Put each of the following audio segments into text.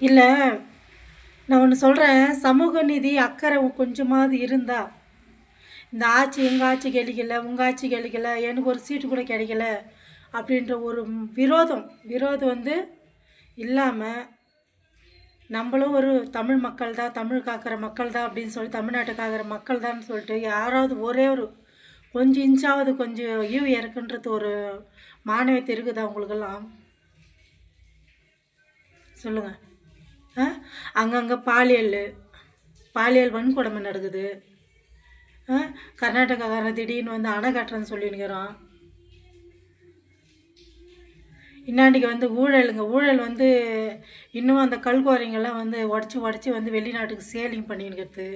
இல்லை, நான் ஒன்று சொல்கிறேன். சமூக நீதி அக்கறை கொஞ்சமாவது இருந்தா, இந்த ஆட்சி எங்கள் ஆட்சி கிடைக்கல, உங்கள் ஆட்சி கிடைக்கல, எனக்கு ஒரு சீட்டு கூட கிடைக்கல அப்படின்ற ஒரு விரோதம் வந்து இல்லாமல், நம்மளும் ஒரு தமிழ் மக்கள் தான், தமிழ் காக்கிற மக்கள் தான் அப்படின்னு சொல்லி, தமிழ்நாட்டை காக்கிற மக்கள் தான் சொல்லிட்டு யாராவது ஒரே ஒரு கொஞ்சம் இன்ச்சாவது கொஞ்சம் ஈவு இறக்குன்றது ஒரு மானவீயத்தை இருக்குதா உங்களுக்கெல்லாம்? சொல்லுங்கள். அங்கங்கே பாலியல் வன்கொடுமை நடக்குது. கர்நாடகாக்காரன் திடீர்னு வந்து அணை கட்டுறேன்னு சொல்லினுக்கிறான். இன்னாண்டிக்கு வந்து ஊழல் வந்து இன்னும் அந்த கல்குவாரிங்கெல்லாம் வந்து உடச்சி வந்து வெளிநாட்டுக்கு சேலிங் பண்ணின்னுக்கிறது.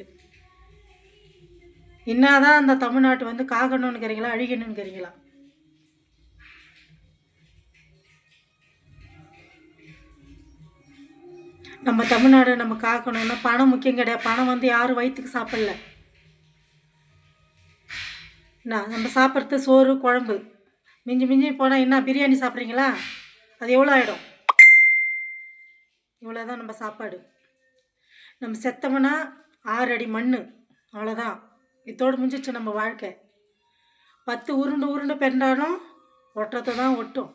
என்னதான் அந்த தமிழ்நாட்டு வந்து காக்கணும்னுக்கிறீங்களா, அழிக்கணும்னுக்கிறீங்களா? நம்ம தமிழ்நாடு நம்ம காக்கணும்னா பணம் முக்கியம் கிடையாது. பணம் வந்து யாரும் வயிற்றுக்கு சாப்பிடல. நம்ம சாப்பிட்றது சோறு குழம்பு. மிஞ்சி போனால் என்ன பிரியாணி சாப்பிட்றீங்களா? அது எவ்வளோ ஆகிடும்? இவ்வளோதான் நம்ம சாப்பாடு. நம்ம செத்தோம்னா 6 அடி மண், அவ்வளோதான். இதோடு முடிஞ்சிச்சு நம்ம வாழ்க்கை. 10 உருண்டு பெண்டாலும் ஒட்டுறதை தான் ஒட்டும்.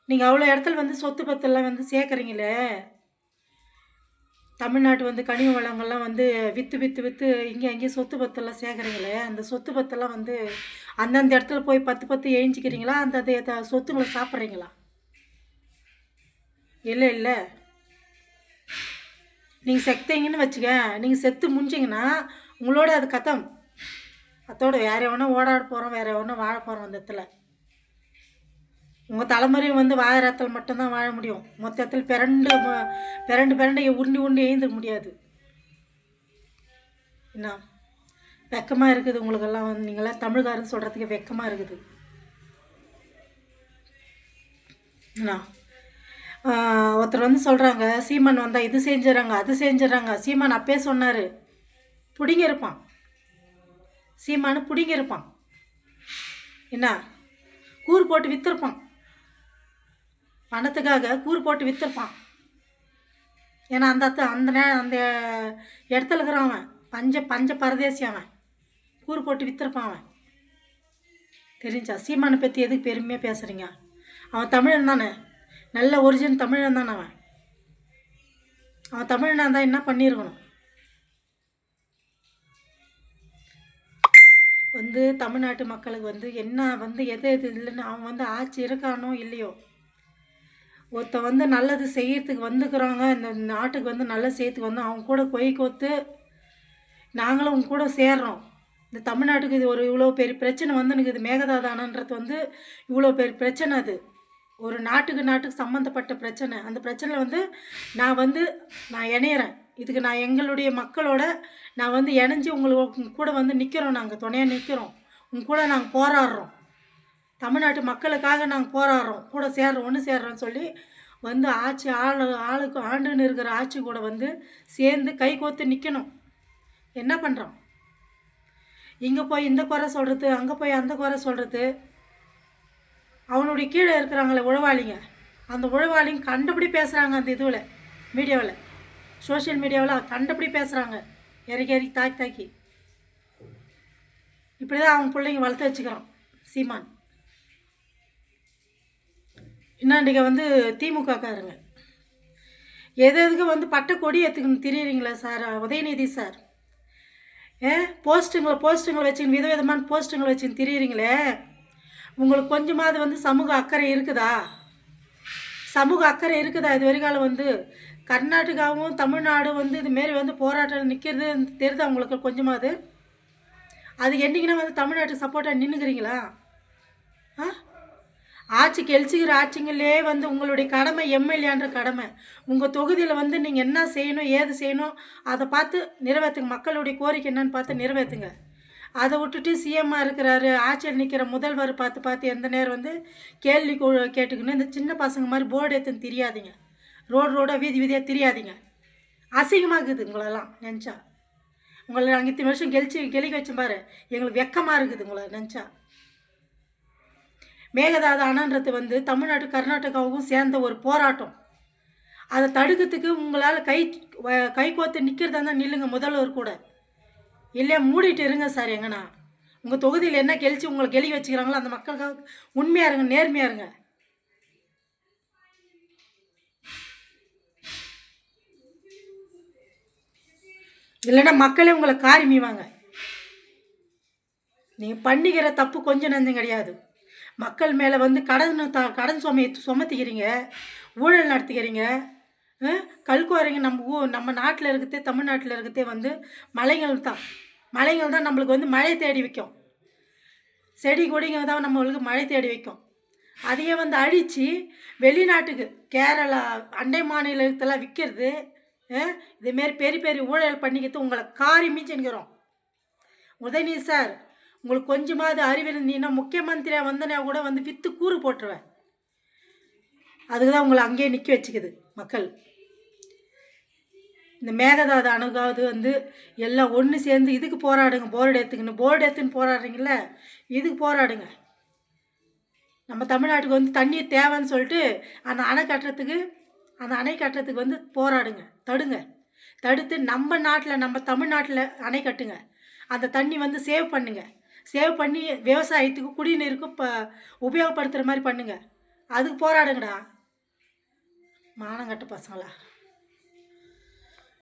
நீங்கள் அவ்வளோ இடத்துல வந்து சொத்து பத்தெல்லாம் வந்து சேர்க்குறீங்களே. தமிழ்நாட்டு வந்து கனிம வளங்கள்லாம் வந்து விற்று இங்கே அங்கேயும் சொத்து பத்தெல்லாம் சேர்க்குறீங்களே. அந்த சொத்து பத்தெல்லாம் வந்து அந்தந்த இடத்துல போய் 10 எழுஞ்சிக்கிறீங்களா? அந்த சொத்துங்களை சாப்பிட்றீங்களா? இல்லை. நீங்கள் செத்தீங்கன்னு வச்சுக்க, நீங்கள் செத்து முடிஞ்சிங்கன்னா உங்களோட அது கத்தம். அதோட வேறு எவனா ஓடாட போகிறோம், வேறு எவனா வாழ போகிறோம். அந்த இடத்துல உங்கள் தலைமுறையும் வந்து வாழறத்தில் மட்டும்தான் வாழ முடியும். மொத்தத்தில் பிறண்டு உருண்டி எழுந்துக்க முடியாது. என்ன வெக்கமாக இருக்குது உங்களுக்கெல்லாம் வந்து, நீங்களாம் தமிழ்காரன்னு சொல்கிறதுக்கு வெக்கமாக இருக்குது. என்ன ஒருத்தர் வந்து சொல்கிறாங்க, சீமான் வந்தால் இது செஞ்சிடறாங்க அது செஞ்சிடறாங்க. சீமான் அப்பே சொன்னார், பிடிங்க இருப்பான். சீமானு பிடிங்க இருப்பான். என்ன கூறு போட்டு விற்றுருப்பான். பணத்துக்காக கூறு போட்டு விற்றுருப்பான். ஏன்னா அந்த இடத்துல இருக்கிறான் அவன். பஞ்ச பரதேசி அவன். கூறு போட்டு விற்றுருப்பான் அவன். தெரிஞ்சா? சீமானை பற்றி எதுக்கு பெருமையாக பேசுகிறீங்க? அவன் தமிழன் தானே, நல்ல ஒரிஜினல் தமிழன் தானே அவன். தமிழனாக இருந்தால் என்ன பண்ணியிருக்கணும்? வந்து தமிழ்நாட்டு மக்களுக்கு வந்து என்ன வந்து எது இல்லைன்னு அவன் வந்து ஆட்சி இருக்கானோ இல்லையோ, ஒருத்த வந்து நல்லது செய்யறதுக்கு வந்துக்கிறாங்க, இந்த நாட்டுக்கு வந்து நல்லது செய்யறதுக்கு வந்து அவங்க கூட கொத்து நாங்களும் அவங்க கூட சேர்றோம். இந்த தமிழ்நாட்டுக்கு இது ஒரு இவ்வளோ பெரிய பிரச்சனை வந்து எனக்கு இது மேகதாதானன்றது வந்து இவ்வளோ பெரிய பிரச்சனை. அது ஒரு நாட்டுக்கு சம்மந்தப்பட்ட பிரச்சனை. அந்த பிரச்சனையில் வந்து நான் இணையிறேன். இதுக்கு நான் எங்களுடைய மக்களோட நான் வந்து இணைஞ்சி உங்களுக்கு கூட வந்து நிற்கிறோம். நாங்கள் துணையாக நிற்கிறோம். உங்க கூட நாங்கள் போராடுறோம். தமிழ்நாட்டு மக்களுக்காக நாங்கள் போராடுறோம். கூட ஒன்று சேர்றோன்னு சொல்லி வந்து ஆளுக்கு ஆண்டுன்னு இருக்கிற ஆட்சி கூட வந்து சேர்ந்து கை கோத்து நிற்கணும். என்ன பண்ணுறோம்? இங்கே போய் இந்த குறை சொல்கிறது, அங்கே போய் அந்த குறை சொல்கிறது. அவனுடைய கீழே இருக்கிறாங்களே உழவாளிங்க, அந்த உழவாளிங்க கண்டபடி பேசுகிறாங்க. அந்த இதில் மீடியாவில், சோஷியல் மீடியாவில் கண்டபடி பேசுகிறாங்க. இறக்கி தாக்கி இப்படி தான் அவங்க பிள்ளைங்க வளர்த்து வச்சுக்கிறான் சீமான். இன்னாண்டிக வந்து திமுகக்காரங்க எதுக்கு வந்து பட்டை கொடி எடுத்துக்கணும் தெரியுறீங்களா சார்? உதயநிதி சார் போஸ்ட்டுங்களை வச்சுன்னு விதவிதமான போஸ்ட்டுங்களை வச்சுன்னு தெரியுறீங்களே. உங்களுக்கு கொஞ்சமாவது வந்து சமூக அக்கறை இருக்குதா? இது வரைக்காலம் வந்து கர்நாடகாவும் தமிழ்நாடும் வந்து இதுமாரி வந்து போராட்டம் நிற்கிறது தெரியுது அவங்களுக்கு கொஞ்சமாவது? அது என்றைக்குன்னா வந்து தமிழ்நாட்டுக்கு சப்போர்ட்டாக நின்றுக்கிறீங்களா? ஆட்சிக்கு எழுச்சிக்கிற ஆட்சிங்களே வந்து உங்களுடைய கடமை, எம்எல்ஏன்ற கடமை. உங்கள் தொகுதியில் வந்து நீங்கள் என்ன செய்யணும், ஏது செய்யணும் அதை பார்த்து நிறைவேற்றுங்க. மக்களுடைய கோரிக்கை என்னன்னு பார்த்து நிறைவேற்றுங்க. அதை விட்டுட்டு சிஎம்மாக இருக்கிறாரு, ஆட்சியில் நிற்கிற முதல்வர் பார்த்து எந்த நேரம் வந்து கேள்வி கேட்டுக்கணும். இந்த சின்ன பசங்க மாதிரி போர்டு எடுத்துன்னு தெரியாதீங்க. ரோடாக வீதியாக தெரியாதீங்க. அசிங்கமாக இருக்குது உங்களெல்லாம் நினச்சா. உங்களை நாங்கள் இத்தனை வருஷம் கெளிக்க வச்சோம் பாரு, எங்களுக்கு வெக்கமாக இருக்குது உங்களை நினச்சா. மேகதாது அணைன்றது வந்து தமிழ்நாட்டு கர்நாடகாவுக்கும் சேர்ந்த ஒரு போராட்டம். அதை தடுக்கிறதுக்கு உங்களால் கை கோர்த்து நிற்கிறதா இருந்தால் நில்லுங்க முதல்வர் கூட. இல்லையா மூடிட்டு இருங்க சார். எங்கன்னா உங்கள் தொகுதியில் என்ன கெளிச்சு உங்களை கெளி வச்சுக்கிறாங்களோ அந்த மக்களுக்காக உண்மையாக இருங்க, நேர்மையாக இருங்க. இல்லைன்னா மக்களே உங்களை காரி மீவாங்க. நீங்கள் பண்ணிக்கிற தப்பு கொஞ்சம் நஞ்சம் கிடையாது. மக்கள் மேலே வந்து கடன் சுமத்திக்கிறீங்க, ஊழல் நடத்திக்கிறீங்க, கல்குவாரிங்க. நம்ம நாட்டில் இருக்கிறதே, தமிழ்நாட்டில் இருக்கிறதே வந்து மலைகள் தான். மலைகள் தான் நம்மளுக்கு வந்து மழை தேடி வைக்கும். செடி கொடிங்க தான் நம்மளுக்கு மழை தேடி வைக்கும். அதையே வந்து அழித்து வெளிநாட்டுக்கு, கேரளா அண்டை மாநிலத்தெல்லாம் விற்கிறது, இதுமாரி பெரிய பெரிய ஊழல் பண்ணிக்கிறது உங்களை காரி மீச்சுங்கிறோம். உதயநிதி சார், உங்களுக்கு கொஞ்சமாவது அறிவு இருந்தீங்கன்னா முக்கியமந்திரியாக வந்தனா கூட வந்து விற்று கூறு போட்டுருவேன். அதுக்கு தான் உங்களை அங்கேயே நிற்க வச்சுக்குது மக்கள். இந்த மேகதாது அணுகாவது வந்து எல்லாம் ஒன்று சேர்ந்து இதுக்கு போராடுங்க. போர்டு எடுத்துன்னு போராடுறீங்கள, இதுக்கு போராடுங்க. நம்ம தமிழ்நாட்டுக்கு வந்து தண்ணீர் தேவைன்னு சொல்லிட்டு அந்த அணை கட்டுறதுக்கு வந்து போராடுங்க, தடுத்து நம்ம நாட்டில், நம்ம தமிழ்நாட்டில் அணை கட்டுங்க. அந்த தண்ணி வந்து சேவ் பண்ணி விவசாயத்துக்கு குடிநீருக்கு உபயோகப்படுத்துகிற மாதிரி பண்ணுங்க. அதுக்கு போராடுங்கடா மானங்கட்ட பசங்களா.